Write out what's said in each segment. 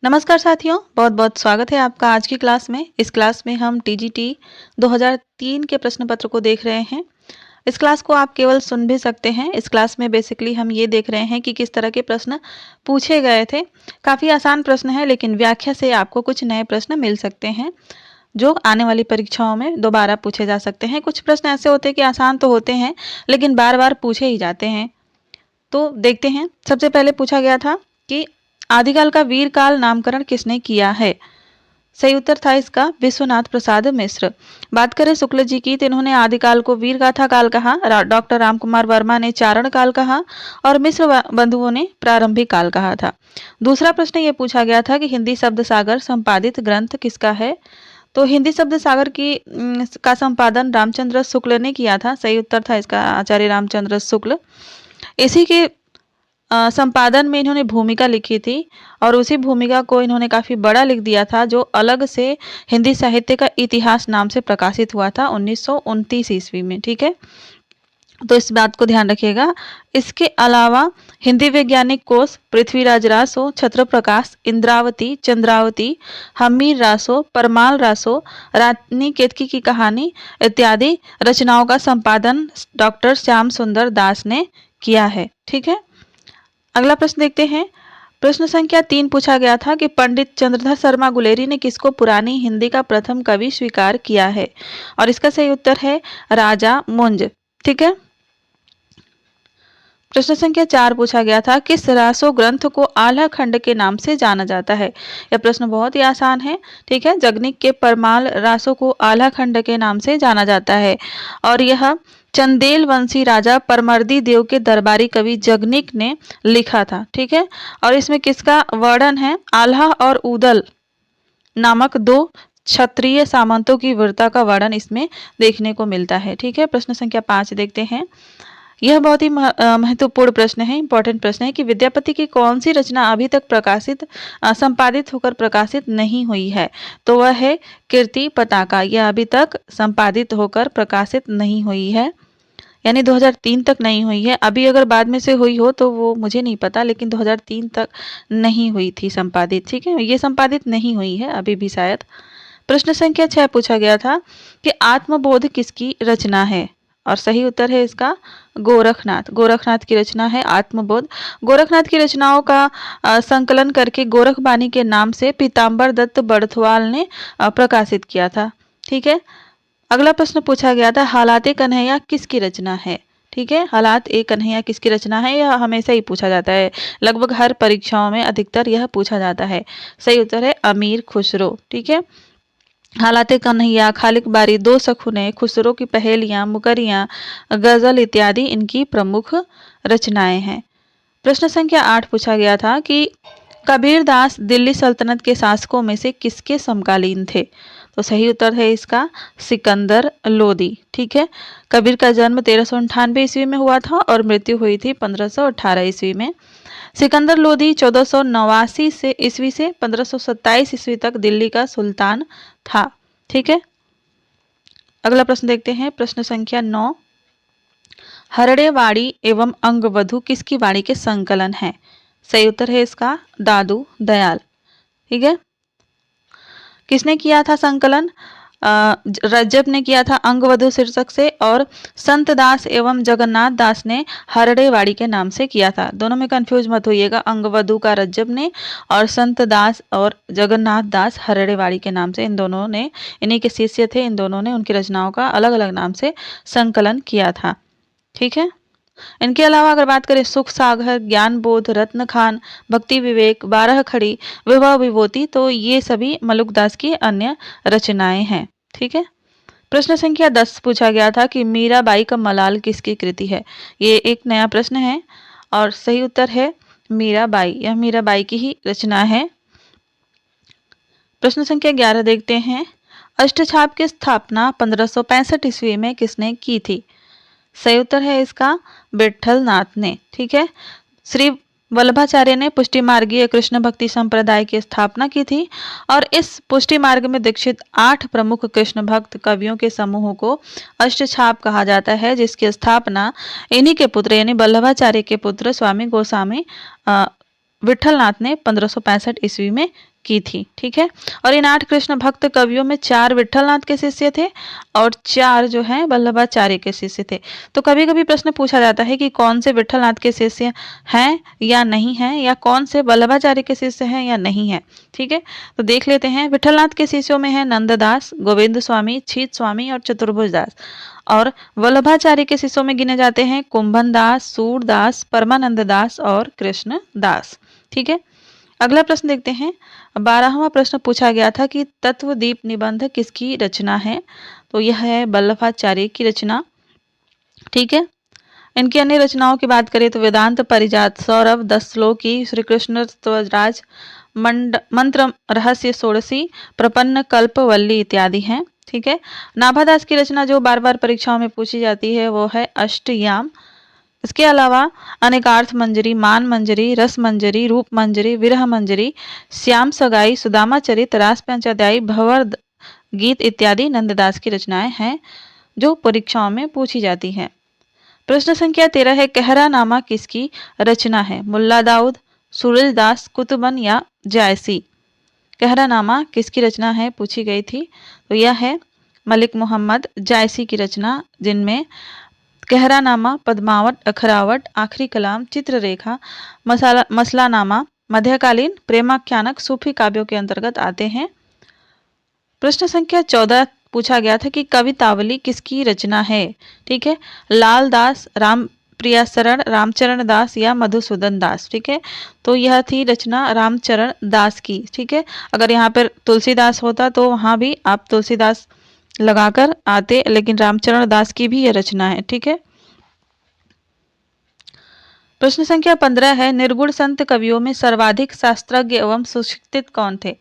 नमस्कार साथियों, बहुत बहुत स्वागत है आपका आज की क्लास में। इस क्लास में हम टीजीटी 2003 के प्रश्न पत्र को देख रहे हैं। इस क्लास को आप केवल सुन भी सकते हैं। इस क्लास में बेसिकली हम ये देख रहे हैं कि किस तरह के प्रश्न पूछे गए थे। काफ़ी आसान प्रश्न है, लेकिन व्याख्या से आपको कुछ नए प्रश्न मिल सकते हैं जो आने वाली परीक्षाओं में दोबारा पूछे जा सकते हैं। कुछ प्रश्न ऐसे होते हैं कि आसान तो होते हैं, लेकिन बार बार पूछे ही जाते हैं। तो देखते हैं। सबसे पहले पूछा गया था कि आदिकाल का वीर काल नामकरण किसने किया है। सही उत्तर था इसका विश्वनाथ प्रसाद मिश्र। बात करें शुक्ल जी की, तो इन्होंने आदिकाल को वीर गाथा काल कहा, डॉक्टर रामकुमार वर्मा ने चारण काल कहा और मिश्र बंधुओं ने प्रारंभिक काल कहा था। दूसरा प्रश्न ये पूछा गया था कि हिंदी शब्द सागर संपादित ग्रंथ किसका है। तो हिंदी शब्द सागर का संपादन रामचंद्र शुक्ल ने किया था। सही उत्तर था इसका आचार्य रामचंद्र शुक्ल। इसी के संपादन में इन्होंने भूमिका लिखी थी और उसी भूमिका को इन्होंने काफ़ी बड़ा लिख दिया था, जो अलग से हिंदी साहित्य का इतिहास नाम से प्रकाशित हुआ था 1929 ईस्वी में। ठीक है, तो इस बात को ध्यान रखिएगा। इसके अलावा हिंदी वैज्ञानिक कोश पृथ्वीराज रासो, छत्र प्रकाश, इंद्रावती, चंद्रावती, हमीर रासो, परमाल रासो, रानी केतकी की कहानी इत्यादि रचनाओं का संपादन डॉक्टर श्याम सुंदर दास ने किया है। ठीक है, अगला प्रश्न देखते हैं। प्रश्न संख्या 3 पूछा गया था कि पंडित चंद्रधर शर्मा गुलेरी ने किसको पुरानी हिंदी का प्रथम कवि स्वीकार किया है, और इसका सही उत्तर है राजा मुंज। ठीक है, प्रश्न संख्या 4 पूछा गया था किस रासो ग्रंथ को आल्हा खंड के नाम से जाना जाता है। यह प्रश्न बहुत ही आसान है। ठीक है, जगनिक के परमाल रासो को आल्हा खंड के नाम से जाना जाता है और यह चंदेल वंशी राजा परमर्दी देव के दरबारी कवि जगनिक ने लिखा था। ठीक है, और इसमें किसका वर्णन है, आल्हा और उदल नामक दो क्षत्रिय सामंतों की वीरता का वर्णन इसमें देखने को मिलता है। ठीक है, प्रश्न संख्या 5 देखते हैं। यह बहुत ही महत्वपूर्ण प्रश्न है, इंपॉर्टेंट प्रश्न है कि विद्यापति की कौन सी रचना अभी तक संपादित होकर प्रकाशित नहीं हुई है। तो वह है कीर्ति पताका। यह अभी तक संपादित होकर प्रकाशित नहीं हुई है, यानी 2003 तक नहीं हुई है। अभी अगर बाद में से हुई हो तो वो मुझे नहीं पता, लेकिन 2003 तक नहीं हुई थी संपादित। ठीक है, ये संपादित नहीं हुई है अभी भी शायद। प्रश्न संख्या 6 पूछा गया था कि आत्मबोध किसकी रचना है, और सही उत्तर है इसका गोरखनाथ। गोरखनाथ की रचना है आत्मबोध। गोरखनाथ की रचनाओं का संकलन करके गोरखबानी के नाम से पीताम्बर दत्त बड़थवाल ने प्रकाशित किया था। ठीक है, अगला प्रश्न पूछा गया था हालात कन्हैया किसकी रचना है। ठीक है, हालात ए कन्हैया किसकी रचना है, यह हमेशा ही पूछा जाता है। लगभग हर परीक्षाओं में अधिकतर यह पूछा जाता है। सही उत्तर है अमीर खुसरो। ठीक है, हालाते कन्हैया, खालिक बारी, दो सखुने, खुसरो की पहेलियां, मुकरियां, गजल इत्यादि इनकी प्रमुख रचनाएं हैं। प्रश्न संख्या 8 पूछा गया था कि कबीर दास दिल्ली सल्तनत के शासकों में से किसके समकालीन थे। तो सही उत्तर है इसका सिकंदर लोदी। ठीक है, कबीर का जन्म 1398 ईस्वी में हुआ था और मृत्यु हुई थी 1518 ईस्वी में। सिकंदर लोदी 1489 से ईस्वी से 1527 ईस्वी तक दिल्ली का सुल्तान था। ठीक है, अगला प्रश्न देखते हैं। प्रश्न संख्या 9, हरड़े वाणी एवं अंगवधु किसकी वाणी के संकलन है। सही उत्तर है इसका दादू दयाल। ठीक है, किसने किया था संकलन, रज्जब ने किया था अंगवधु शीर्षक से, और संत दास एवं जगन्नाथ दास ने हरड़ेवाड़ी के नाम से किया था। दोनों में कंफ्यूज मत होइएगा, अंगवधु का रज्जब ने और संत दास और जगन्नाथ दास हरड़ेवाड़ी के नाम से, इन दोनों ने, इन्हीं के शिष्य थे, इन दोनों ने उनकी रचनाओं का अलग अलग नाम से संकलन किया था। ठीक है, इनके अलावा अगर बात करें सुख सागर, ज्ञान बोध, रत्न खान, भक्ति विवेक, बारह खड़ी, विभव विभूति, तो ये सभी मलुकदास की अन्य रचनाएं हैं। ठीक है, प्रश्न संख्या 10 पूछा गया था कि मीराबाई का मलाल किसकी कृति है। ये एक नया प्रश्न है और सही उत्तर है मीराबाई। यह मीराबाई की ही रचना है। प्रश्न संख्या 11 देखते हैं। अष्टछाप की स्थापना 1565 ईस्वी में किसने की थी। सही उत्तर है इसका विठल नाथ ने। ठीक है, श्री वल्लभाचार्य ने पुष्टि मार्गीय कृष्ण भक्ति संप्रदाय की स्थापना की थी और इस पुष्टि मार्ग में दीक्षित 8 प्रमुख कृष्ण भक्त कवियों के समूह को अष्टछाप कहा जाता है, जिसकी स्थापना इन्हीं के पुत्र यानी वल्लभाचार्य के पुत्र स्वामी गोस्वामी विठल नाथ ने 1565 ईस्वी में की थी। ठीक है, और इन 8 कृष्ण भक्त कवियों में 4 विट्ठलनाथ के शिष्य थे और 4 जो हैं वल्लभाचार्य के शिष्य थे। तो कभी कभी प्रश्न पूछा जाता है कि कौन से विट्ठलनाथ के शिष्य हैं या नहीं हैं, या कौन से वल्लभाचार्य के शिष्य हैं या नहीं है। ठीक है, तो देख लेते हैं। विट्ठलनाथ के शिष्यों में है नंददास, गोविंद स्वामी, छीत स्वामी और चतुर्भुज दास। और वल्लभाचार्य के शिष्यों में गिने जाते हैं कुंभन दास, सूरदास, परमानंद दास और कृष्ण दास। ठीक है, अगला प्रश्न देखते हैं। 12वां प्रश्न पूछा गया था कि तत्वदीप निबंध किसकी रचना है। तो यह है वल्लभाचार्य की रचना। ठीक है, इनकी अन्य रचनाओं की बात करें तो वेदांत परिजात, सौरभ, 10 श्लोकी, श्री कृष्ण स्तवराज, मंत्र रहस्य षोडशी, प्रपन्न कल्पवल्ली इत्यादि हैं। ठीक है, नाभादास की रचना जो बार बार परीक्षाओं में पूछी जाती है वो है अष्टयाम। इसके अलावा अनेकार्थ मंजरी, मान मंजरी, रस मंजरी, रूप मंजरी, विरह मंजरी, श्याम सगाई, सुदामा चरित, रास पंचाध्यायी, भंवर गीत इत्यादि नंददास की रचनाएं हैं जो परीक्षाओं में पूछी जाती हैं। प्रश्न संख्या 13 है, कहरा नामा किसकी रचना है। मुल्ला दाऊद, सुरील दास, कुतुबन या जायसी। कहरा नामा किसकी रचना है पूछी गई थी, तो यह है मलिक मोहम्मद जायसी की रचना, जिनमें कहरानामा, पद्मावत, अखरावट, आखिरी कलाम, चित्ररेखा, मसलानामा मध्यकालीन प्रेमाख्यानक सूफी काव्यों के अंतर्गत आते हैं। प्रश्न संख्या 14 पूछा गया था कि कवितावली किसकी रचना है। ठीक है, लाल दास, राम प्रियाशरण, रामचरण दास या मधुसूदन दास। ठीक है, तो यह थी रचना रामचरण दास की। ठीक है, अगर यहाँ पर तुलसीदास होता तो वहाँ भी आप तुलसीदास लगाकर आते, लेकिन रामचरण दास की भी यह रचना है। ठीक है, प्रश्न संख्या 15 है, निर्गुण संत कवियों में सर्वाधिक शास्त्रज्ञ एवं सुशिक्षित कौन थे।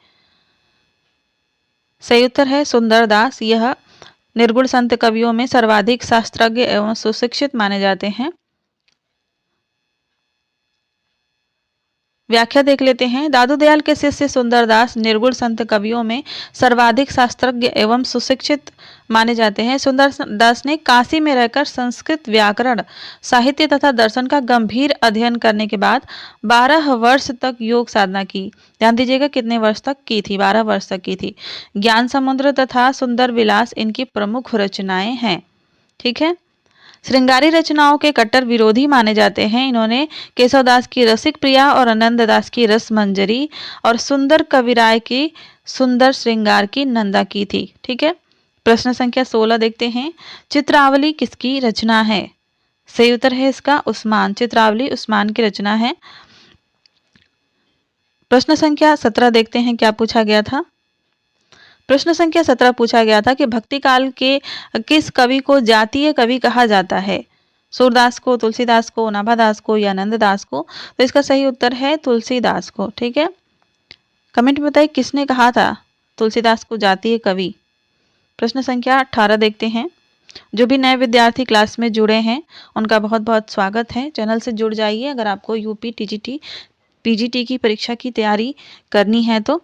सही उत्तर है सुंदर दास। यह निर्गुण संत कवियों में सर्वाधिक शास्त्रज्ञ एवं सुशिक्षित माने जाते हैं। व्याख्या देख लेते हैं। दादू दयाल के शिष्य सुंदरदास निर्गुण संत कवियों में सर्वाधिक शास्त्रज्ञ एवं सुशिक्षित माने जाते हैं। सुंदरदास ने काशी में रहकर संस्कृत व्याकरण, साहित्य तथा दर्शन का गंभीर अध्ययन करने के बाद 12 वर्ष तक योग साधना की। ध्यान दीजिएगा कितने वर्ष तक की थी, 12 वर्ष तक की थी। ज्ञान समुद्र तथा सुंदर विलास इनकी प्रमुख रचनाएं हैं। ठीक है, श्रृंगारी रचनाओं के कट्टर विरोधी माने जाते हैं। इन्होंने केशवदास की रसिक प्रिया और आनंददास की रस मंजरी और सुंदर कविराय की सुंदर श्रृंगार की नंदा की थी। ठीक है, प्रश्न संख्या 16 देखते हैं। चित्रावली किसकी रचना है। सही उत्तर है इसका उस्मान। चित्रावली उस्मान की रचना है। प्रश्न संख्या 17 देखते हैं क्या पूछा गया था। प्रश्न संख्या 17 पूछा गया था कि भक्ति काल के किस कवि को जातीय कवि कहा जाता है। सूरदास को, तुलसीदास को, नाभादास को या नंददास को। तो इसका सही उत्तर है तुलसीदास को। ठीक है, कमेंट में बताइए किसने कहा था तुलसीदास को जातीय कवि। प्रश्न संख्या 18 देखते हैं। जो भी नए विद्यार्थी क्लास में जुड़े हैं उनका बहुत बहुत स्वागत है। चैनल से जुड़ जाइए अगर आपको यूपी, टीजीटी, पीजीटी की परीक्षा की तैयारी करनी है तो।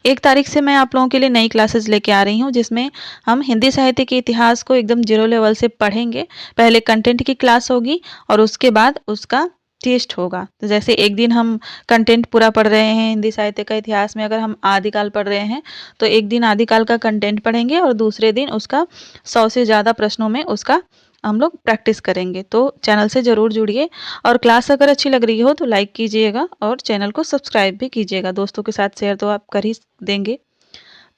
1 तारीख से मैं आप लोगों के लिए नई क्लासेस लेके आ रही हूँ, जिसमें हम हिंदी साहित्य के इतिहास को एकदम जीरो लेवल से पढ़ेंगे। पहले कंटेंट की क्लास होगी और उसके बाद उसका टेस्ट होगा। तो जैसे एक दिन हम कंटेंट पूरा पढ़ रहे हैं हिंदी साहित्य का इतिहास में, अगर हम आदिकाल पढ़ रहे हैं तो एक दिन आदिकाल का कंटेंट पढ़ेंगे और दूसरे दिन उसका 100 से ज़्यादा प्रश्नों में उसका हम लोग प्रैक्टिस करेंगे। तो चैनल से ज़रूर जुड़िए और क्लास अगर अच्छी लग रही हो तो लाइक कीजिएगा और चैनल को सब्सक्राइब भी कीजिएगा। दोस्तों के साथ शेयर तो आप कर ही देंगे।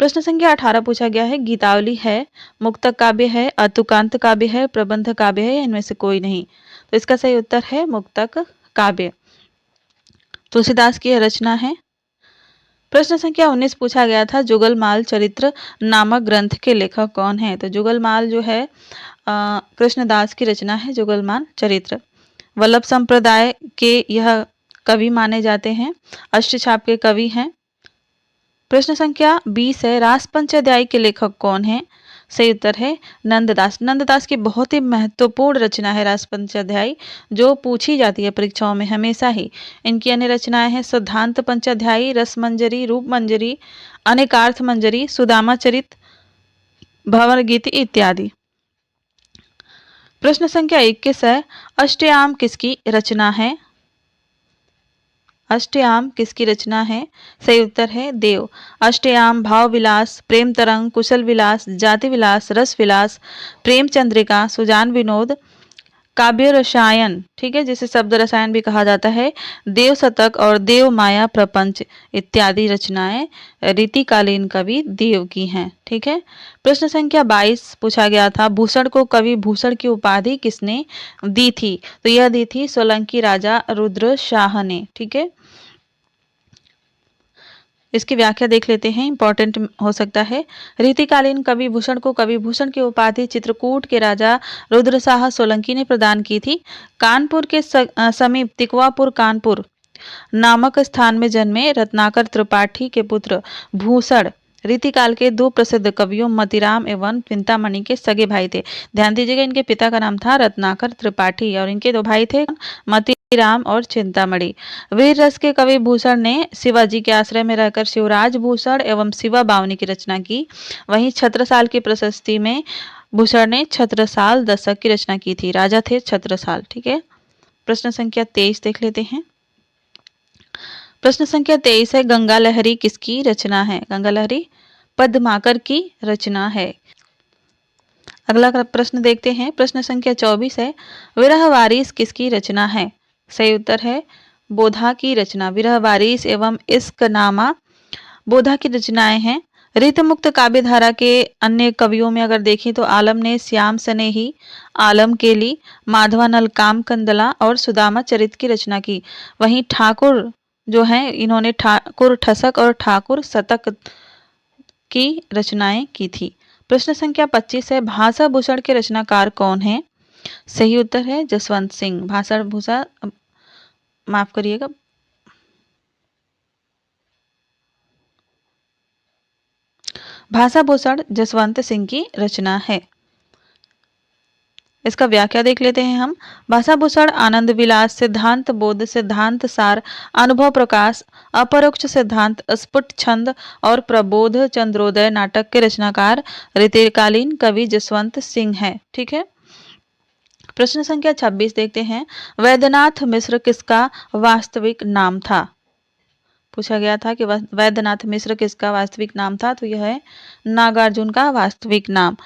प्रश्न संख्या 18 पूछा गया है, गीतावली है, मुक्तक काव्य है, अतुकांत काव्य है, प्रबंध काव्य है या इनमें से कोई नहीं। तो इसका सही उत्तर है मुक्तक काव्य। तुलसीदास की यह रचना है। प्रश्न संख्या 19 पूछा गया था, जुगलमाल चरित्र नामक ग्रंथ के लेखक कौन है। तो जुगलमाल जो है कृष्णदास की रचना है, जुगलमाल चरित्र। वल्लभ संप्रदाय के यह कवि माने जाते हैं, अष्टछाप के कवि हैं। प्रश्न संख्या 20 है, रास पंचाध्यायी के लेखक कौन है। सही उत्तर है नंददास। नंददास की बहुत ही महत्वपूर्ण रचना है रास पंचाध्यायी, जो पूछी जाती है परीक्षाओं में हमेशा ही। इनकी अन्य रचनाएं हैं सिद्धांत पंचाध्यायी, रस मंजरी, रूप मंजरी, अनेकार्थ मंजरी, सुदामा चरित, भंवर गीत इत्यादि। प्रश्न संख्या 21 है, अष्टयाम किसकी रचना है। अष्टयाम किसकी रचना है? सही उत्तर है देव। अष्टयाम भाव विलास, प्रेम तरंग, कुशल विलास, जाति विलास, रस विलास, प्रेम चंद्रिका, सुजान विनोद, काव्य रसायन, ठीक है, जिसे शब्द रसायन भी कहा जाता है, देव शतक और देव माया प्रपंच इत्यादि रचनाएं रीतिकालीन कवि देव की हैं। ठीक है। प्रश्न संख्या 22 पूछा गया था, भूषण को कवि भूषण की उपाधि किसने दी थी? तो यह दी थी सोलंकी राजा रुद्र शाह ने। ठीक है। इसकी व्याख्या देख लेते हैं, इंपॉर्टेंट हो सकता है। रीतिकालीन कवि भूषण को कवि भूषण की उपाधि चित्रकूट के राजा रुद्रशाह सोलंकी ने प्रदान की थी। कानपुर के समीप तिकवापुर कानपुर नामक स्थान में जन्मे रत्नाकर त्रिपाठी के पुत्र भूषण रीतिकाल के दो प्रसिद्ध कवियों मतीराम एवं चिंतामणि के सगे भाई थे। ध्यान दीजिएगा, इनके पिता का नाम था रत्नाकर त्रिपाठी और इनके दो भाई थे मतीराम और चिंतामणि। वीर रस के कवि भूषण ने शिवाजी के आश्रय में रहकर शिवराज भूषण एवं शिवा बावनी की रचना की। वहीं छत्रसाल की प्रशस्ति में भूषण ने छत्रसाल दशक की रचना की थी। राजा थे छत्रसाल। ठीक है। प्रश्न संख्या 23 देख लेते हैं। प्रश्न संख्या 23 है, गंगा लहरी किसकी रचना है? गंगा लहरी पद्माकर की रचना है। अगला प्रश्न देखते हैं। प्रश्न संख्या 24 है, विरह वारिस किसकी रचना है? सही उत्तर है बोधा की रचना। विरह वारिस एवं इश्कनामा बोधा की रचनाएं हैं। रीतमुक्त काव्य धारा के अन्य कवियों में अगर देखें तो आलम ने श्याम सनेही, आलम केली, माधवानल काम कंदला और सुदामा चरित की रचना की। वहीं ठाकुर जो हैं इन्होंने ठाकुर ठसक और ठाकुर शतक की रचनाएं की थी। प्रश्न संख्या 25 है, भाषा भूषण के रचनाकार कौन है? सही उत्तर है जसवंत सिंह। भाषा भूषण माफ करिएगा, भाषा भूषण जसवंत सिंह की रचना है। इसका व्याख्या देख लेते हैं हम। भाषा भूषण आनंद विलास, सिद्धांत बोध, सिद्धांत सार, अनुभव प्रकाश, अपरोक्ष सिद्धांत, स्फुट छंद और प्रबोध चंद्रोदय नाटक के रचनाकार रीतिकालीन कवि जसवंत सिंह है। ठीक है। प्रश्न संख्या 26 देखते हैं, वैद्यनाथ मिश्र किसका वास्तविक नाम था? पूछा गया था कि वैद्यनाथ मिश्र किसका वास्तविक नाम था? तो यह है नागार्जुन का वास्तविक नाम।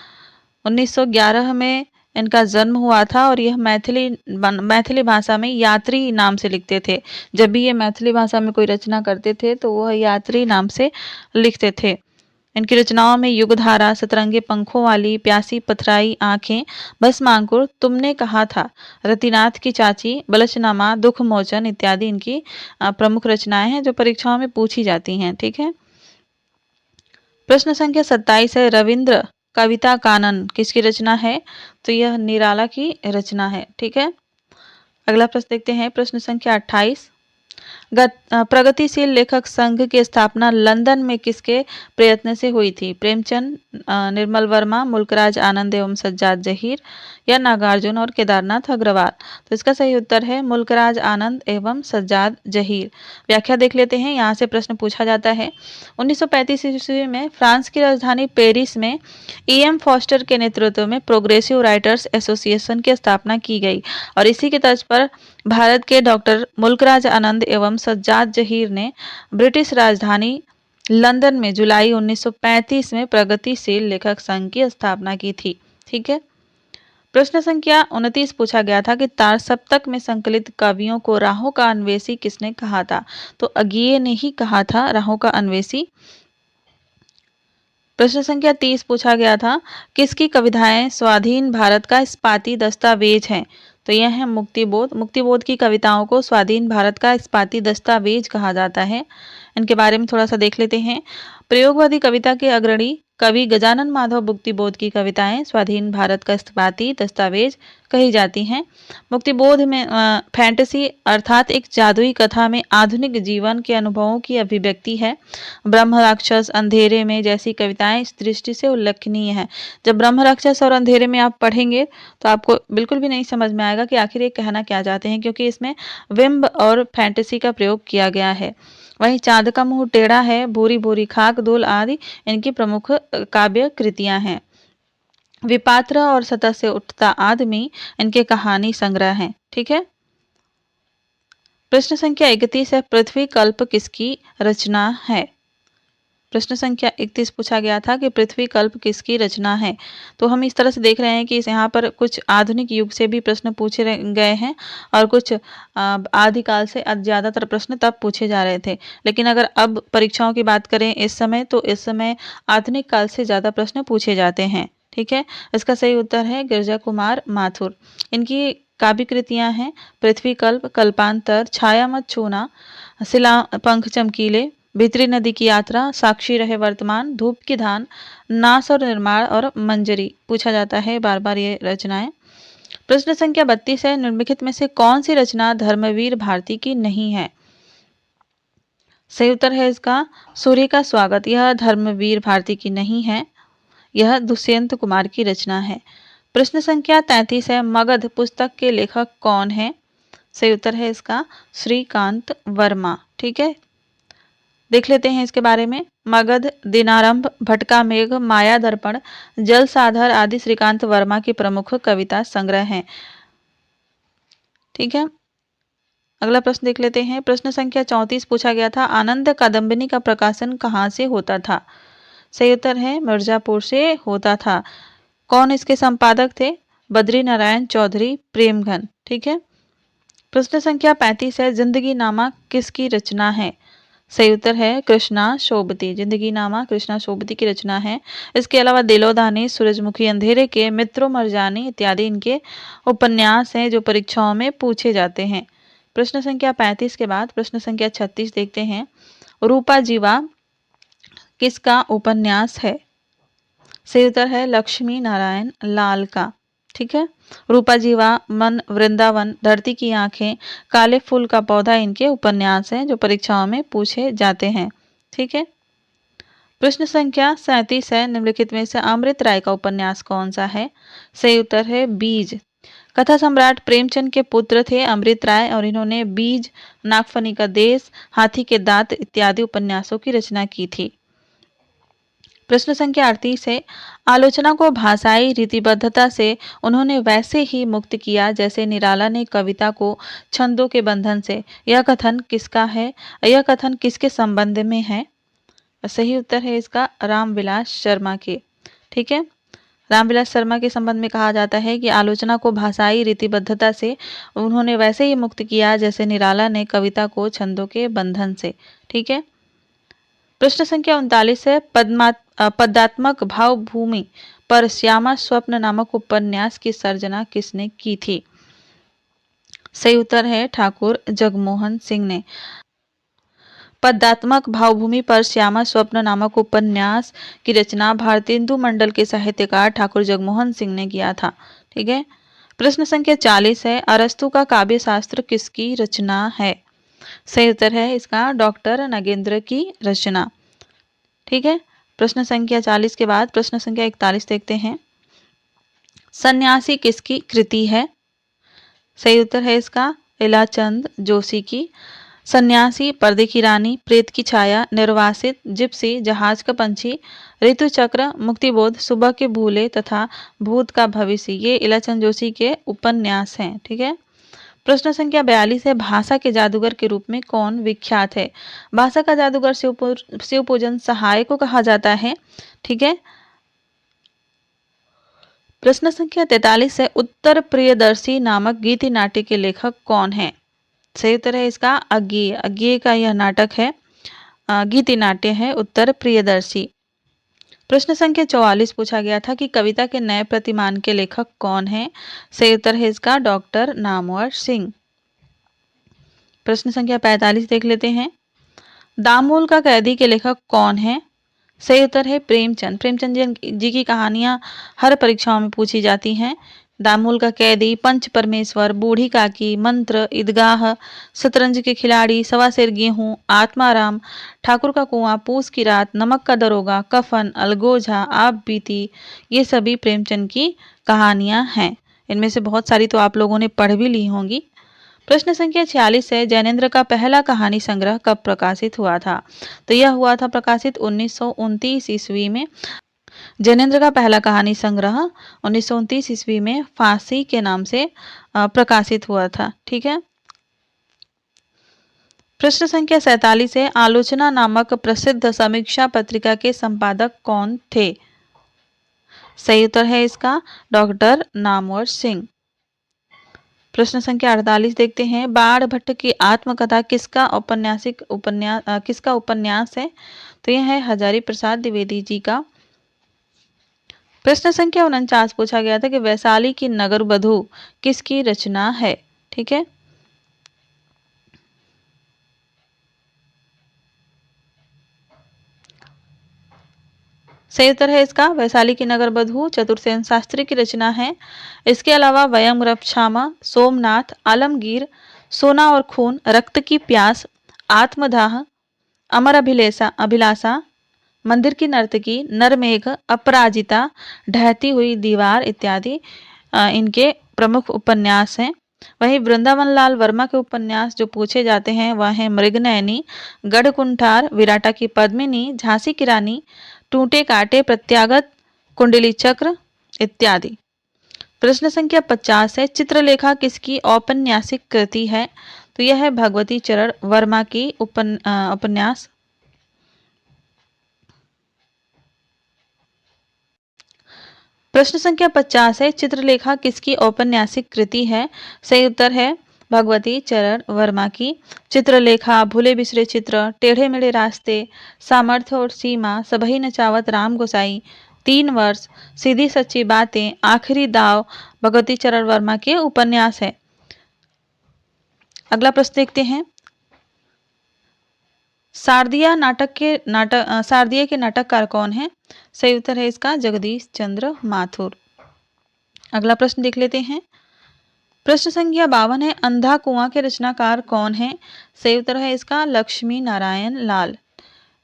1911 में इनका जन्म हुआ था और यह मैथिली भाषा में यात्री नाम से लिखते थे। जब भी ये मैथिली भाषा में कोई रचना करते थे तो वह यात्री नाम से लिखते थे। इनकी रचनाओं में युगधारा, सतरंगे पंखों वाली, प्यासी पथराई आंखें, भस्मांकुर, तुमने कहा था, रतिनाथ की चाची, बलशनामा, दुख मोचन इत्यादि इनकी प्रमुख रचनाएं हैं जो परीक्षाओं में पूछी जाती हैं। ठीक है। प्रश्न संख्या 27 है, रविंद्र कविता कानन किसकी रचना है? तो यह निराला की रचना है। ठीक है। अगला प्रश्न देखते हैं। प्रश्न संख्या 28, प्रगतिशील लेखक संघ की स्थापना लंदन में किसके प्रयत्न से हुई थी? प्रेमचंद, निर्मल वर्मा, मुल्कराज आनंद एवं सज्जाद जहीर या नागार्जुन और केदारनाथ अग्रवाल? तो इसका सही उत्तर है मुल्कराज आनंद एवं सज्जाद जहीर। व्याख्या देख लेते हैं। यहाँ से प्रश्न पूछा जाता है, 1935 ईस्वी में फ्रांस की राजधानी पेरिस में E.M. फॉस्टर के नेतृत्व में प्रोग्रेसिव राइटर्स एसोसिएशन की स्थापना की गई और इसी के तर्ज पर भारत के डॉक्टर मुल्कराज आनंद एवं सज्जाद जहीर ने ब्रिटिश राजधानी लंदन में जुलाई 1935 में प्रगतिशील लेखक संघ की स्थापना की थी। ठीक है। प्रश्न संख्या 29 पूछा गया था कि तार सप्तक में संकलित कवियों को राहों का अन्वेषी किसने कहा था? तो अज्ञेय ने ही कहा था राहों का अन्वेषी। प्रश्न संख्या 30 पूछा गया था, किसकी कविताएं स्वाधीन भारत का इस्पाती दस्तावेज हैं? तो यह है मुक्तिबोध। मुक्तिबोध की कविताओं को स्वाधीन भारत का इस्पाती दस्तावेज कहा जाता है। इनके बारे में थोड़ा सा देख लेते हैं। प्रयोगवादी कविता के अग्रणी कवि गजानन माधव मुक्तिबोध की कविताएं स्वाधीन भारत का इस्पाती दस्तावेज कही जाती हैं। मुक्तिबोध में फैंटेसी अर्थात एक जादुई कथा में आधुनिक जीवन के अनुभवों की अभिव्यक्ति है। ब्रह्म राक्षस, अंधेरे में जैसी कविताएं इस दृष्टि से उल्लेखनीय हैं। जब ब्रह्म राक्षस और अंधेरे में आप पढ़ेंगे तो आपको बिल्कुल भी नहीं समझ में आएगा कि आखिर ये कहना क्या चाहते हैं, क्योंकि इसमें विम्ब और फैंटेसी का प्रयोग किया गया है। वहीं चांद का मुंह टेढ़ा है, भूरी भूरी खाक धूल आदि इनकी प्रमुख काव्य कृतियां हैं। विपात्र और सतह से उठता आदमी इनके कहानी संग्रह हैं। ठीक है। प्रश्न संख्या 31 है, पृथ्वी कल्प किसकी रचना है? प्रश्न संख्या 31 पूछा गया था कि पृथ्वी कल्प किसकी रचना है। तो हम इस तरह से देख रहे हैं कि इस यहाँ पर कुछ आधुनिक युग से भी प्रश्न पूछे गए हैं और कुछ आदिकाल से ज़्यादातर प्रश्न तब पूछे जा रहे थे। लेकिन अगर अब परीक्षाओं की बात करें इस समय, तो इस समय आधुनिक काल से ज़्यादा प्रश्न पूछे जाते हैं। ठीक है, इसका सही उत्तर है गिरजा कुमार माथुर। इनकी काव्य कृतियाँ हैं पृथ्वी कल्प, कल्पांतर, छाया मत छूना, शिला पंख चमकीले, भीतरी नदी की यात्रा, साक्षी रहे वर्तमान, धूप की धान, नास और निर्माण और मंजरी पूछा जाता है बार बार ये रचनाएं। प्रश्न संख्या 32 है, निम्नलिखित में से कौन सी रचना धर्मवीर भारती की नहीं है? सही उत्तर है इसका सूर्य का स्वागत। यह धर्मवीर भारती की नहीं है, यह दुष्यंत कुमार की रचना है। प्रश्न संख्या 33 है, मगध पुस्तक के लेखक कौन है? सही उत्तर है इसका श्रीकांत वर्मा। ठीक है, देख लेते हैं इसके बारे में। मगध, दिनारंभ, भटका मेघ, माया दर्पण, जल साधर आदि श्रीकांत वर्मा की प्रमुख कविता संग्रह हैं। ठीक है, अगला प्रश्न देख लेते हैं। प्रश्न संख्या 34 पूछा गया था, आनंद कादम्बिनी का प्रकाशन कहाँ से होता था? सही उत्तर है मिर्जापुर से होता था। कौन इसके संपादक थे? बद्री नारायण चौधरी प्रेमघन। ठीक है, प्रश्न संख्या 35 है, जिंदगी नामा किसकी रचना है? सही उत्तर है कृष्णा शोभती। जिंदगी नामा कृष्णा शोभती की रचना है। इसके अलावा दिलोदानी, सूरजमुखी अंधेरे के, मित्रों मरजानी इत्यादि इनके उपन्यास हैं जो परीक्षाओं में पूछे जाते हैं। प्रश्न संख्या 35 के बाद प्रश्न संख्या 36 देखते हैं। रूपा जीवा किसका उपन्यास है? सही उत्तर है लक्ष्मी नारायण लाल का। ठीक है, रूपा जीवा, मन वृंदावन, धरती की आंखें, काले फूल का पौधा इनके उपन्यास हैं जो परीक्षाओं में पूछे जाते हैं। ठीक है, प्रश्न संख्या 37 है, निम्नलिखित में से अमृत राय का उपन्यास कौन सा है? सही उत्तर है बीज। कथा सम्राट प्रेमचंद के पुत्र थे अमृत राय और इन्होंने बीज, नागफनी का देश, हाथी के दांत इत्यादि उपन्यासों की रचना की थी। प्रश्न संख्या 38 है, आलोचना को भाषाई रीतिबद्धता से उन्होंने वैसे ही मुक्त किया जैसे निराला ने कविता को छंदों के बंधन से। यह कथन किसका है? यह कथन किसके संबंध में है? सही उत्तर है इसका रामविलास शर्मा के। ठीक है, रामविलास शर्मा के संबंध में कहा जाता है कि आलोचना को भाषाई रीतिबद्धता से उन्होंने वैसे ही मुक्त किया जैसे निराला ने कविता को छंदों के बंधन से। ठीक है, प्रश्न संख्या 39 है, पदात्मक भावभूमि पर श्यामा स्वप्न नामक उपन्यास की सर्जना किसने की थी? सही उत्तर है ठाकुर जगमोहन सिंह ने। पदात्मक भावभूमि पर श्यामा स्वप्न नामक उपन्यास की रचना भारतेंदु मंडल के साहित्यकार ठाकुर जगमोहन सिंह ने किया था। ठीक है, प्रश्न संख्या 40 है, अरस्तु का काव्य शास्त्र किसकी रचना है? सही उत्तर है इसका डॉक्टर नगेंद्र की रचना। ठीक है, प्रश्न संख्या 40 के बाद प्रश्न संख्या 41 देखते हैं। सन्यासी किसकी कृति है? सही उत्तर है इसका इलाचंद जोशी की। सन्यासी, पर्दे की रानी, प्रेत की छाया, निर्वासित, जिप्सी, जहाज का पंछी, ऋतु चक्र, मुक्तिबोध, सुबह के भूले तथा भूत का भविष्य, ये इलाचंद जोशी के उपन्यास हैं। ठीक है, प्रश्न संख्या 42 है, भाषा के जादूगर के रूप में कौन विख्यात है? भाषा का जादूगर शिवपूजन सहाय को कहा जाता है। ठीक है, प्रश्न संख्या 43 है, उत्तर प्रियदर्शी नामक गीति नाट्य के लेखक कौन है? सही उत्तर है इसका अज्ञेय। अज्ञेय का यह नाटक है, गीति नाट्य है उत्तर प्रियदर्शी। प्रश्न संख्या 44 पूछा गया था कि कविता के नए प्रतिमान के लेखक कौन है? सही उत्तर है इसका डॉक्टर नामवर सिंह। प्रश्न संख्या 45 देख लेते हैं। दामोल का कैदी के लेखक कौन है? सही उत्तर है प्रेमचंद। प्रेमचंद जी की कहानियां हर परीक्षाओं में पूछी जाती हैं। दामोल का कैदी, पंच परमेश्वर, बूढ़ी काकी, मंत्र, ईदगाह, शतरंज के खिलाड़ी, सवा सेर गेहूं, आत्माराम, ठाकुर का कुआं, पूस की रात, नमक का दरोगा, कफन, अलगोजा, आप बीती, ये सभी प्रेमचंद की कहानियां हैं। इनमें से बहुत सारी तो आप लोगों ने पढ़ भी ली होंगी। प्रश्न संख्या 46 है, जैनेन्द्र का पहला कहानी संग्रह कब प्रकाशित हुआ था? तो यह हुआ था प्रकाशित 1929 ईस्वी में। जैनेन्द्र का पहला कहानी संग्रह 1929 ईस्वी में फांसी के नाम से प्रकाशित हुआ था। ठीक है, प्रश्न संख्या 47 है, आलोचना नामक प्रसिद्ध समीक्षा पत्रिका के संपादक कौन थे? सही उत्तर है इसका डॉक्टर नामवर सिंह। प्रश्न संख्या 48 देखते हैं, बाण भट्ट की आत्मकथा किसका उपन्यास है? तो यह है हजारी प्रसाद द्विवेदी जी का। प्रश्न संख्या 49 पूछा गया था कि वैशाली की नगर वधू किसकी रचना है? ठीक है, सही उत्तर है इसका वैशाली की नगर वधू चतुर्सेन शास्त्री की रचना है। इसके अलावा वयम रपछामा, सोमनाथ, आलमगीर, सोना और खून, रक्त की प्यास, आत्मदाह, अमर अभिलाषा, मंदिर की नर्तकी, नरमेघ, अपराजिता, ढहती हुई दीवार इत्यादि इनके प्रमुख उपन्यास हैं। वहीं वृंदावन लाल वर्मा के उपन्यास जो पूछे जाते हैं वह हैं मृगनयनी, गढ़कुंठार, विराटा की पद्मिनी, झांसी की रानी, टूटे काटे, प्रत्यागत, कुंडली चक्र इत्यादि। प्रश्न संख्या 50 है, चित्रलेखा किसकी औपन्यासिक कृति है? तो यह है भगवती चरण वर्मा की उपन्यास। प्रश्न संख्या 50 है, चित्रलेखा किसकी औपन्यासिक कृति है? सही उत्तर है भगवती चरण वर्मा की। चित्रलेखा, भूले बिसरे चित्र, टेढ़े मेढ़े रास्ते, सामर्थ्य और सीमा, सबही नचावत राम गोसाई, 3 वर्ष, सीधी सच्ची बातें, आखिरी दाव भगवती चरण वर्मा के उपन्यास है। अगला प्रश्न देखते हैं, शारदीय के नाटककार कौन है? सही उत्तर है इसका जगदीश चंद्र माथुर। अगला प्रश्न देख लेते हैं, प्रश्न संख्या 52 है, अंधा कुआं के रचनाकार कौन है? सही उत्तर है इसका लक्ष्मी नारायण लाल।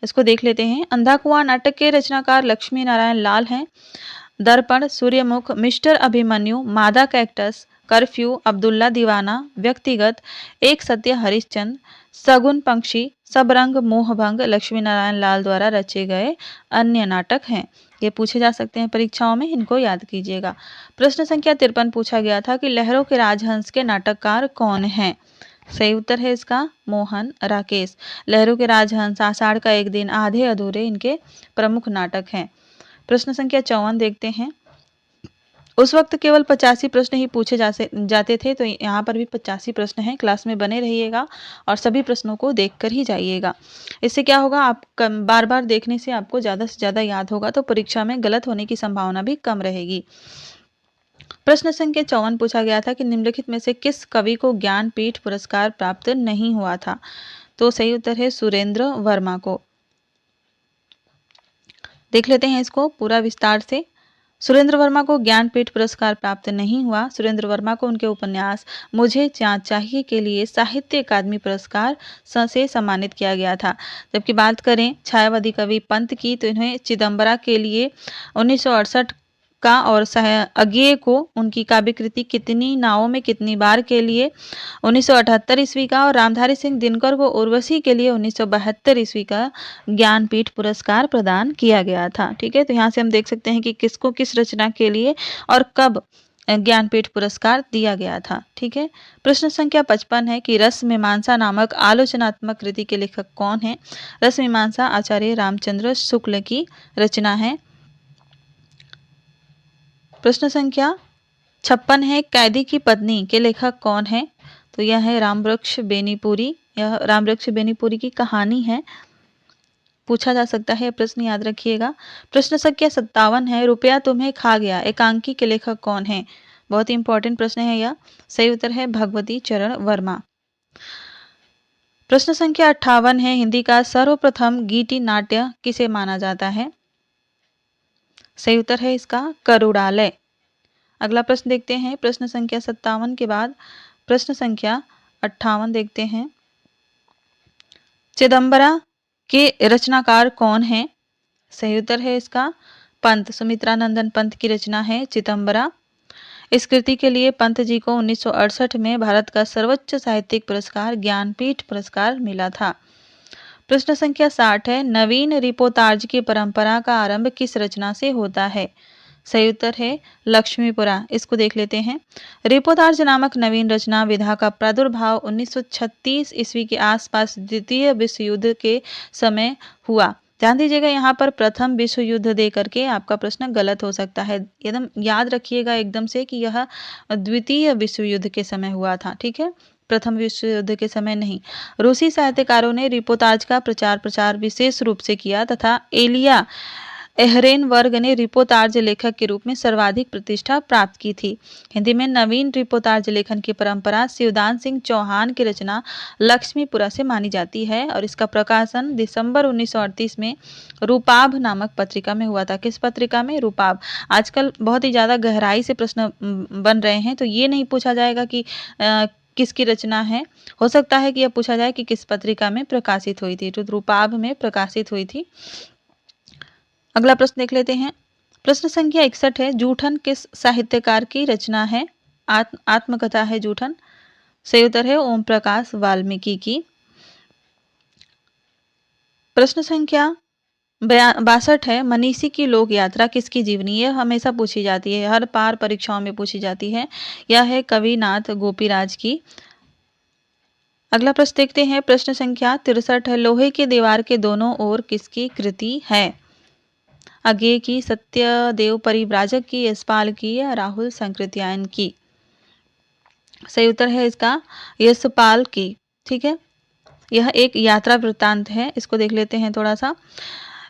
इसको देख लेते हैं, अंधा कुआं नाटक के रचनाकार लक्ष्मी नारायण लाल हैं। दर्पण, सूर्यमुख, मिस्टर अभिमन्यु, मादा कैक्टस, कर्फ्यू, अब्दुल्ला दीवाना, व्यक्तिगत, एक सत्य हरिश्चंद्र, सगुन पंक्षी, सबरंग, मोहभंग लक्ष्मी नारायण लाल द्वारा रचे गए अन्य नाटक हैं। ये पूछे जा सकते हैं परीक्षाओं में, इनको याद कीजिएगा। प्रश्न संख्या 53 पूछा गया था कि लहरों के राजहंस के नाटककार कौन हैं? सही उत्तर है इसका मोहन राकेश। लहरों के राजहंस, आषाढ़ का एक दिन, आधे अधूरे इनके प्रमुख नाटक हैं। प्रश्न संख्या 54 देखते हैं, उस वक्त केवल 85 प्रश्न ही पूछे जाते थे, तो यहाँ पर भी 85 प्रश्न हैं। क्लास में बने रहिएगा और सभी प्रश्नों को देखकर ही जाइएगा। इससे क्या होगा, आप बार बार देखने से आपको ज़्यादा से ज़्यादा याद होगा, तो परीक्षा में गलत होने की संभावना भी कम रहेगी। प्रश्न संख्या 54 पूछा गया था कि निम्नलिखित में से किस कवि को ज्ञानपीठ पुरस्कार प्राप्त नहीं हुआ था? तो सही उत्तर है सुरेंद्र वर्मा को। देख लेते हैं इसको पूरा विस्तार से। सुरेंद्र वर्मा को ज्ञानपीठ पुरस्कार प्राप्त नहीं हुआ। सुरेंद्र वर्मा को उनके उपन्यास मुझे चाँद चाहिए के लिए साहित्य अकादमी पुरस्कार से सम्मानित किया गया था। जबकि बात करें छायावादी कवि पंत की, तो इन्हें चिदम्बरा के लिए 1968 का और अज्ञेय को उनकी काव्य कृति कितनी नावों में कितनी बार के लिए 1978 ईस्वी का, और रामधारी सिंह दिनकर को उर्वशी के लिए 1972 ईस्वी का ज्ञानपीठ पुरस्कार प्रदान किया गया था। ठीक है, तो यहाँ से हम देख सकते हैं कि किसको किस रचना के लिए और कब ज्ञानपीठ पुरस्कार दिया गया था। ठीक है, प्रश्न संख्या 55 है कि रस मीमांसा नामक आलोचनात्मक कृति के लेखक कौन है? रस मीमांसा आचार्य रामचंद्र शुक्ल की रचना है। प्रश्न संख्या 56 है, कैदी की पत्नी के लेखक कौन है? तो यह है रामवृक्ष बेनीपुरी। यह रामवृक्ष बेनीपुरी की कहानी है, पूछा जा सकता है, प्रश्न याद रखिएगा। प्रश्न संख्या 57 है, रुपया तुम्हें खा गया एकांकी के लेखक कौन है? बहुत ही इंपॉर्टेंट प्रश्न है यह। सही उत्तर है भगवती चरण वर्मा। प्रश्न संख्या 58 है, हिंदी का सर्वप्रथम गीति नाट्य किसे माना जाता है? सही उत्तर है इसका करुड़ालय। अगला प्रश्न देखते हैं, प्रश्न संख्या 57 के बाद प्रश्न संख्या 58 देखते हैं, चिदम्बरा के रचनाकार कौन है? सही उत्तर है इसका पंत, सुमित्रानंदन पंत की रचना है चिदम्बरा। इस कृति के लिए पंत जी को 1968 में भारत का सर्वोच्च साहित्यिक पुरस्कार ज्ञानपीठ पुरस्कार मिला था। प्रश्न संख्या 60 है, नवीन रिपोर्ताज की परंपरा का आरंभ किस रचना से होता है? सही उत्तर है लक्ष्मीपुरा। इसको देख लेते हैं। रिपोर्टार्ज नामक नवीन रचना विधा का प्रादुर्भाव 1936 ईस्वी के आसपास द्वितीय विश्व युद्ध के समय हुआ। ध्यान दीजिएगा, यहाँ पर प्रथम विश्व युद्ध दे करके आपका प्रश्न गलत हो सकता है। एकदम याद रखिएगा एकदम से कि यह द्वितीय विश्व युद्ध के समय हुआ था। ठीक है, प्रथम विश्व युद्ध के समय नहीं। रूसी साहित्यकारों ने रिपोर्टाज का प्रचार विशेष रूप से किया तथा एलिया एहरेनवर्ग ने रिपोर्टाज लेखक के रूप में सर्वाधिक प्रतिष्ठा प्राप्त की थी। हिंदी में नवीन रिपोर्टाज लेखन की परंपरा शिवदान सिंह चौहान की रचना लक्ष्मीपुरा से मानी जाती है और इसका प्रकाशन दिसंबर 1938 में रूपाभ नामक पत्रिका में हुआ था। किस पत्रिका में? रूपाभ। आजकल बहुत ही ज़्यादा गहराई से प्रश्न बन रहे हैं, तो ये नहीं पूछा जाएगा कि किसकी रचना है। हो सकता है कि यह पूछा जाए कि किस पत्रिका में प्रकाशित हुई थी, तो रूपाभ में प्रकाशित हुई थी। अगला प्रश्न देख लेते हैं। प्रश्न संख्या 61 है। जूठन किस साहित्यकार की रचना है? आत्मकथा है जूठन। सही उत्तर है ओम प्रकाश वाल्मीकि की। प्रश्न संख्या 62 है। मनीषी की लोक यात्रा किसकी जीवनी? यह हमेशा पूछी जाती है, हर बार परीक्षाओं में पूछी जाती है। यह है कविनाथ गोपीराज की। अगला प्रश्न देखते हैं। प्रश्न संख्या 63 है। लोहे की दीवार के दोनों ओर किसकी कृति है? अज्ञेय की, सत्यदेव परिव्राजक की, यशपाल की या राहुल संकृत्यायन की? सही उत्तर है इसका यशपाल की। ठीक है, यह एक यात्रा वृत्तांत है। इसको देख लेते हैं थोड़ा सा।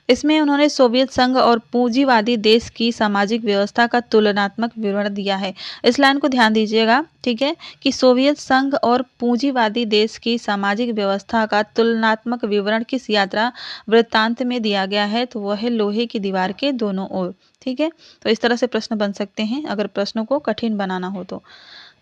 इसमें उन्होंने सोवियत संघ और पूंजीवादी देश की सामाजिक व्यवस्था का तुलनात्मक विवरण दिया है। इस लाइन को ध्यान दीजिएगा, ठीक है, कि सोवियत संघ और पूंजीवादी देश की सामाजिक व्यवस्था का तुलनात्मक विवरण किस यात्रा वृत्तांत में दिया गया है? तो वह है लोहे की दीवार के दोनों ओर। ठीक है, तो इस तरह से प्रश्न बन सकते हैं अगर प्रश्नों को कठिन बनाना हो तो।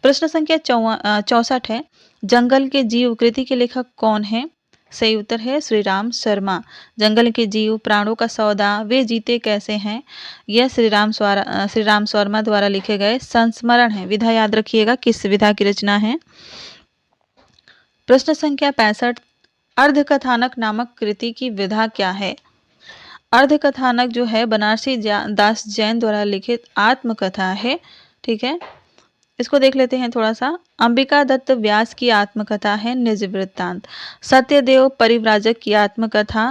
प्रश्न संख्या 64 है। जंगल के जीव कृति के लेखक कौन है? सही उत्तर है श्री राम शर्मा। जंगल के जीव, प्राणों का सौदा, वे जीते कैसे हैं, यह श्री राम शर्मा द्वारा लिखे गए संस्मरण है। विधा याद रखिएगा किस विधा की रचना है। प्रश्न संख्या 65। अर्धकथानक नामक कृति की विधा क्या है? अर्धकथानक जो है बनारसी दास जैन द्वारा लिखित आत्मकथा है। ठीक है, इसको देख लेते हैं थोड़ा सा। अंबिका दत्त व्यास की आत्मकथा है निज वृत्तांत। सत्यदेव परिव्राजक की आत्मकथा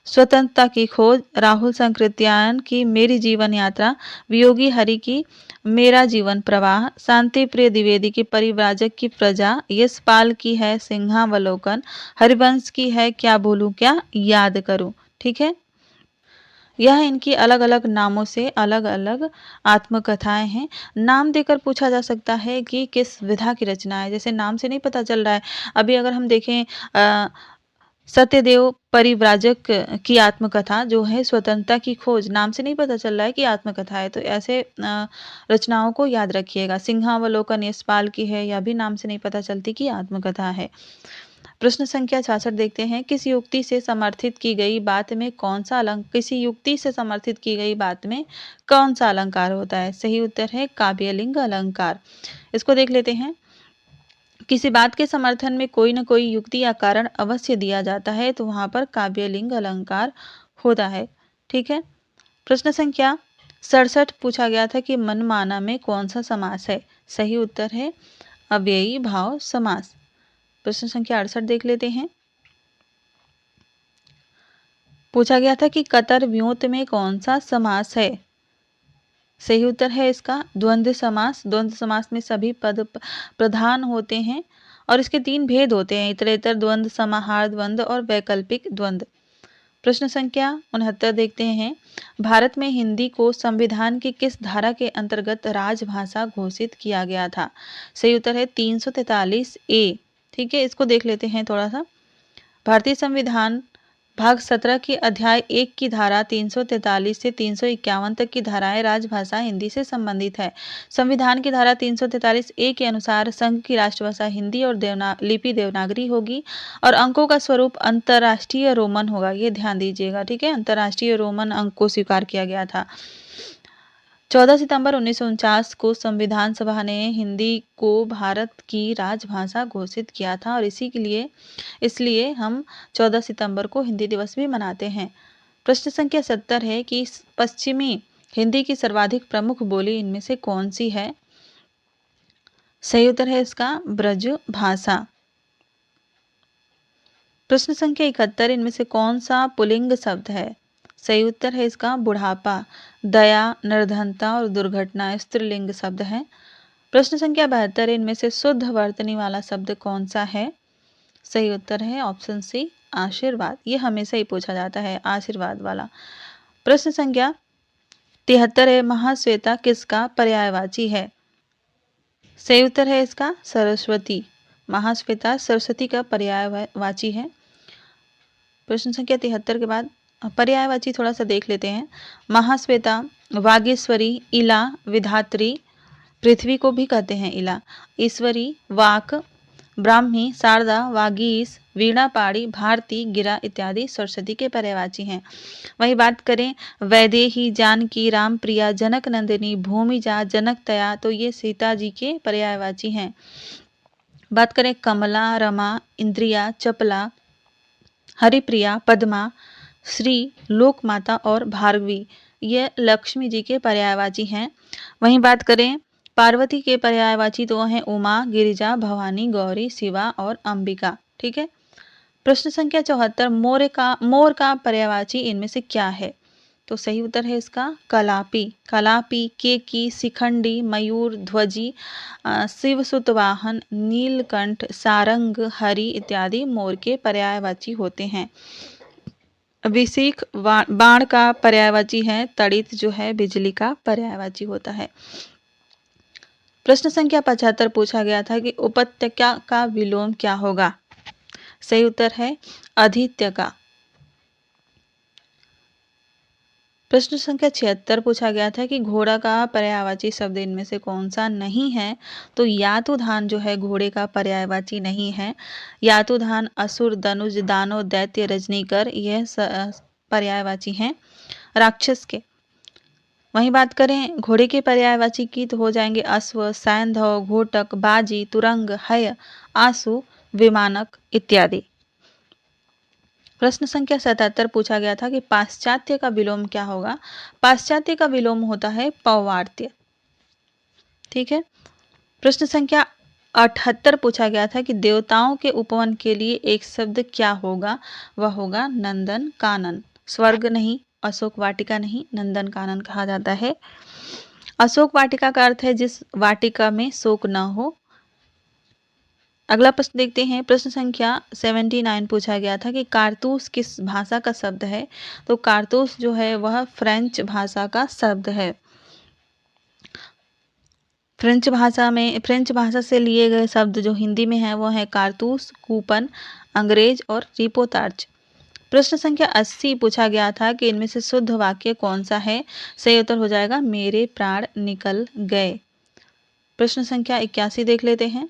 स्वतंत्रता की खोज। राहुल संकृत्यायन की मेरी जीवन यात्रा। वियोगी हरि की मेरा जीवन प्रवाह। शांति प्रिय द्विवेदी की परिव्राजक की प्रजा। यशपाल की है सिंहावलोकन। हरिवंश की है क्या भूलूं क्या याद करूं। ठीक है, यह इनकी अलग अलग नामों से अलग अलग आत्मकथाएं हैं। नाम देकर पूछा जा सकता है कि किस विधा की रचना है, जैसे नाम से नहीं पता चल रहा है। अभी अगर हम देखें सत्यदेव परिव्राजक की आत्मकथा जो है स्वतंत्रता की खोज, नाम से नहीं पता चल रहा है कि आत्मकथा है, तो ऐसे रचनाओं को याद रखिएगा। सिंहावलोकन यशपाल की है, यह भी नाम से नहीं पता चलती कि आत्मकथा है। प्रश्न संख्या 66 देखते हैं। किस युक्ति से समर्थित की गई बात में कौन सा किसी युक्ति से समर्थित की गई बात में कौन सा अलंकार होता है? सही उत्तर है काव्यलिंग अलंकार। इसको देख लेते हैं। किसी बात के समर्थन में कोई न कोई युक्ति या कारण अवश्य दिया जाता है, तो वहां पर काव्यलिंग अलंकार होता है। ठीक है, प्रश्न संख्या 67 पूछा गया था कि मनमाना में कौन सा समास है? सही उत्तर है अव्ययी भाव समास। प्रश्न संख्या 68 देख लेते हैं। पूछा गया था कि कतर व्योत में कौन सा समास है? सही उत्तर है इसका द्वंद्व समास। द्वंद्व समास में सभी पद प्रधान होते हैं और इसके 3 भेद होते हैं, इतरेतर द्वंद्व, समाहार द्वंद्व और वैकल्पिक द्वंद्व। प्रश्न संख्या 69 देखते हैं। भारत में हिंदी को संविधान की किस धारा के अंतर्गत राजभाषा घोषित किया गया था? सही उत्तर है 343 ए। ठीक है, इसको देख लेते हैं थोड़ा सा। भारतीय संविधान भाग 17 की अध्याय 1 की धारा 343 से 351 तक की धाराएं राजभाषा हिंदी से संबंधित है। संविधान की धारा 343 ए के अनुसार संघ की राष्ट्रभाषा हिंदी और लिपि देवनागरी होगी और अंकों का स्वरूप अंतर्राष्ट्रीय रोमन होगा। ये ध्यान दीजिएगा, ठीक है, अंतर्राष्ट्रीय रोमन अंक को स्वीकार किया गया था। 14 सितंबर 1949 को संविधान सभा ने हिंदी को भारत की राजभाषा घोषित किया था और इसलिए हम 14 सितंबर को हिंदी दिवस भी मनाते हैं। प्रश्न संख्या 70 है कि पश्चिमी हिंदी की सर्वाधिक प्रमुख बोली इनमें से कौन सी है? सही उत्तर है इसका ब्रज भाषा। प्रश्न संख्या 71, इनमें से कौन सा पुल्लिंग शब्द है? सही उत्तर है इसका बुढ़ापा। दया, निर्धनता और दुर्घटना स्त्रीलिंग शब्द है। प्रश्न संख्या 72, इनमें से शुद्ध वर्तनी वाला शब्द कौन सा है? सही उत्तर है ऑप्शन सी आशीर्वाद। ये हमेशा ही पूछा जाता है, आशीर्वाद वाला। प्रश्न संख्या 73 है, महाश्वेता किसका पर्यायवाची है? सही उत्तर है इसका सरस्वती। महाश्वेता सरस्वती का पर्यायवाची है। प्रश्न संख्या 73 के बाद पर्यायवाची थोड़ा सा देख लेते हैं। महाश्वेता, वागीश्वरी, इला, विधात्री, पृथ्वी को भी कहते हैं इला, ईश्वरी, वाक, ब्राह्मी, शारदा, वागीश, वीणा पाड़ी, भारती, गिरा इत्यादि सरस्वती के पर्यायवाची हैं। वही बात करें वैदेही, जानकी, रामप्रिया, जनक नंदिनी, भूमिजा, जनकतया, तो ये सीता जी के पर्यायवाची हैं। बात करें कमला, रमा, इंद्रिया, चपला, हरिप्रिया, पद्मा, श्री, लोकमाता और भार्गवी, ये लक्ष्मी जी के पर्यायवाची हैं। वहीं बात करें पार्वती के पर्यायवाची तो हैं उमा, गिरिजा, भवानी, गौरी, शिवा और अंबिका। ठीक है। प्रश्न संख्या 74, मोर का पर्यायवाची इनमें से क्या है? तो सही उत्तर है इसका कलापी। कलापी, केकी, शिखंडी, मयूर, ध्वजी, शिवसुतवाहन, नीलकंठ, सारंग, हरि इत्यादि मोर के पर्यायवाची होते हैं। विशिख बाण का पर्यायवाची है, तड़ित जो है बिजली का पर्यायवाची होता है। प्रश्न संख्या 75 पूछा गया था कि उपत्यका का विलोम क्या होगा? सही उत्तर है अधित्यका। प्रश्न संख्या 76 पूछा गया था कि घोड़ा का पर्यायवाची शब्द इनमें से कौन सा नहीं है? तो यातुधान जो है घोड़े का पर्यायवाची नहीं है। यातुधान असुर, दनुज, दानव, दैत्य, रजनीकर यह पर्यायवाची हैं राक्षस के। वहीं बात करें घोड़े के पर्यायवाची की तो हो जाएंगे अश्व, सैंधव, घोटक, बाजी, तुरंग, हय, आंसू, विमानक इत्यादि। प्रश्न संख्या 77 पूछा गया था कि पाश्चात्य का विलोम क्या होगा? पाश्चात्य का विलोम होता है पौवार्त्य। ठीक है। प्रश्न संख्या 78 पूछा गया था कि देवताओं के उपवन के लिए एक शब्द क्या होगा? वह होगा नंदन कानन। स्वर्ग नहीं, अशोक वाटिका नहीं, नंदन कानन कहा जाता है। अशोक वाटिका का अर्थ है जिस वाटिका में शोक न हो। अगला प्रश्न देखते हैं। प्रश्न संख्या 79 पूछा गया था कि कारतूस किस भाषा का शब्द है? तो कारतूस जो है वह फ्रेंच भाषा का शब्द है। फ्रेंच भाषा से लिए गए शब्द जो हिंदी में है वो है कारतूस, कूपन, अंग्रेज और रिपोतार्च। प्रश्न संख्या 80 पूछा गया था कि इनमें से शुद्ध वाक्य कौन सा है? सही उत्तर हो जाएगा मेरे प्राण निकल गए। प्रश्न संख्या 81 देख लेते हैं।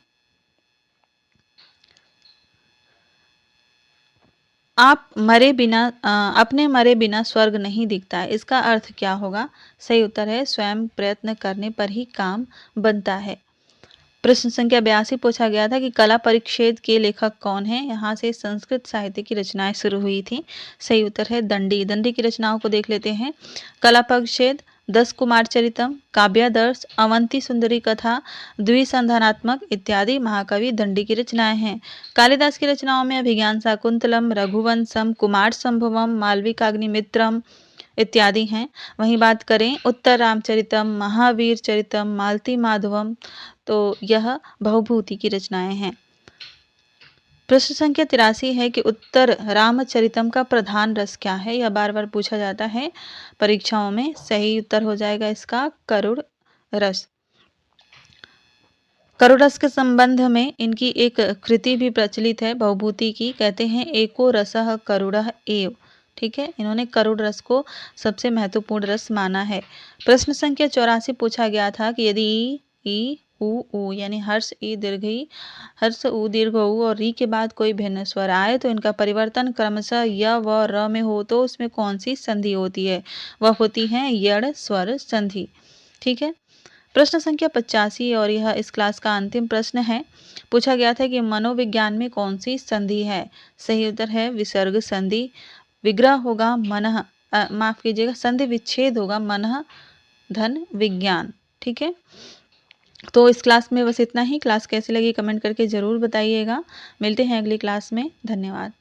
अपने मरे बिना स्वर्ग नहीं दिखता है, इसका अर्थ क्या होगा? सही उत्तर है स्वयं प्रयत्न करने पर ही काम बनता है। प्रश्न संख्या 82 पूछा गया था कि कला परिच्छेद के लेखक कौन है? यहाँ से संस्कृत साहित्य की रचनाएं शुरू हुई थी। सही उत्तर है दंडी। दंडी की रचनाओं को देख लेते हैं। कला परिच्छेद, 10 कुमार चरितम, काव्यादर्श, अवंती सुंदरी कथा, द्विसंधानात्मक इत्यादि महाकवि दंडी की रचनाएं हैं। कालिदास की रचनाओं में अभिज्ञान शाकुंतलम, रघुवंशम, कुमार संभवम, मालविकाग्निमित्रम इत्यादि हैं। वहीं बात करें उत्तर रामचरितम, महावीर चरितम, मालती माधवम, तो यह भवभूति की रचनाएं हैं। प्रश्न संख्या 83 है कि उत्तर रामचरितम का प्रधान रस क्या है? यह बार बार पूछा जाता है परीक्षाओं में। सही उत्तर हो जाएगा इसका करुण रस। करुण रस के संबंध में इनकी एक कृति भी प्रचलित है भवभूति की, कहते हैं एको रसः करुणः एव। ठीक है, इन्होंने करुण रस को सबसे महत्वपूर्ण रस माना है। प्रश्न संख्या 84 पूछा गया था कि यदि ई उ यानी हर्ष ई दीर्घ ई, हर्ष उ दीर्घ उ और री के बाद कोई भिन्न स्वर आए तो इनका परिवर्तन क्रमशः य व र में हो तो उसमें कौन सी संधि होती है? वह होती है यड़ स्वर संधि। ठीक है। प्रश्न संख्या 85 और यह इस क्लास का अंतिम प्रश्न है। पूछा गया था कि मनोविज्ञान में कौन सी संधि है? सही उत्तर है विसर्ग संधि। विग्रह होगा मनः, माफ कीजिएगा, संधि विच्छेद होगा मनः धन विज्ञान। ठीक है, तो इस क्लास में बस इतना ही। क्लास कैसी लगी कमेंट करके ज़रूर बताइएगा। मिलते हैं अगली क्लास में। धन्यवाद।